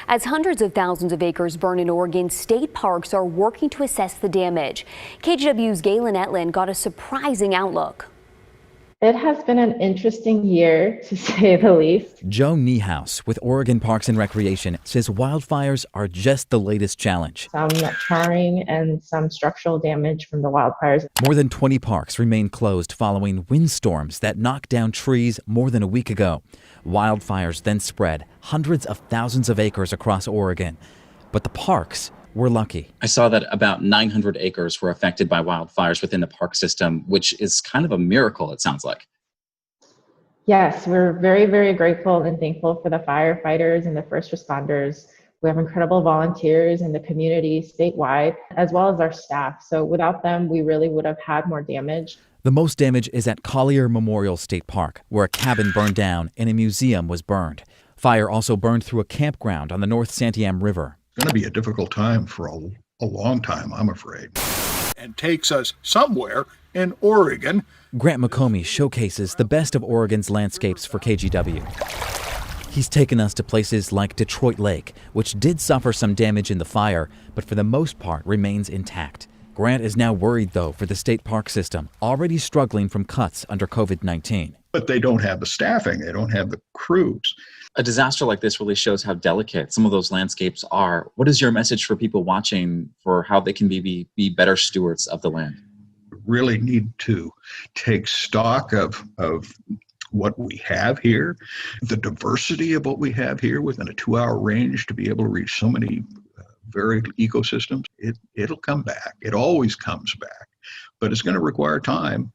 As hundreds of thousands of acres burn in Oregon, state parks are working to assess the damage. KGW's Galen Etlin got a surprising outlook. It has been an interesting year, to say the least. Joe Niehaus with Oregon Parks and Recreation says wildfires are just the latest challenge. Some charring and some structural damage from the wildfires. More than 20 parks remain closed following windstorms that knocked down trees more than a week ago. Wildfires then spread hundreds of thousands of acres across Oregon. But the parks were lucky. I saw that about 900 acres were affected by wildfires within the park system, which is kind of a miracle, it sounds like. Yes, we're very, very grateful and thankful for the firefighters and the first responders. We have incredible volunteers in the community statewide, as well as our staff. So without them, we really would have had more damage. The most damage is at Collier Memorial State Park, where a cabin burned down and a museum was burned. Fire also burned through a campground on the North Santiam River. Going to be a difficult time for a long time, I'm afraid. And takes us somewhere in Oregon. Grant McComey showcases the best of Oregon's landscapes for KGW. He's taken us to places like Detroit Lake, which did suffer some damage in the fire, but for the most part remains intact. Grant is now worried, though, for the state park system, already struggling from cuts under COVID-19. But they don't have the staffing, they don't have the crews. A disaster like this really shows how delicate some of those landscapes are. What is your message for people watching for how they can be better stewards of the land? Really need to take stock of what we have here, the diversity of what we have here within a 2-hour range to be able to reach so many varied ecosystems. It'll come back. It always comes back, but it's going to require time.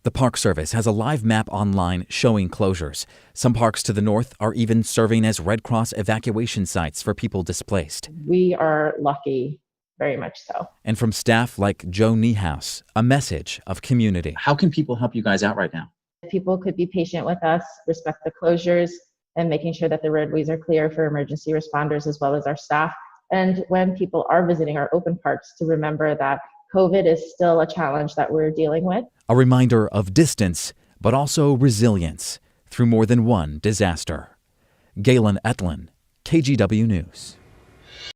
The Park Service has a live map online showing closures. Some parks to the north are even serving as Red Cross evacuation sites for people displaced. We are lucky, very much so. And from staff like Joe Niehaus, a message of community. How can people help you guys out right now? People could be patient with us, respect the closures, and making sure that the roadways are clear for emergency responders as well as our staff. And when people are visiting our open parks, to remember that COVID is still a challenge that we're dealing with. A reminder of distance, but also resilience through more than one disaster. Galen Etlin, KGW News.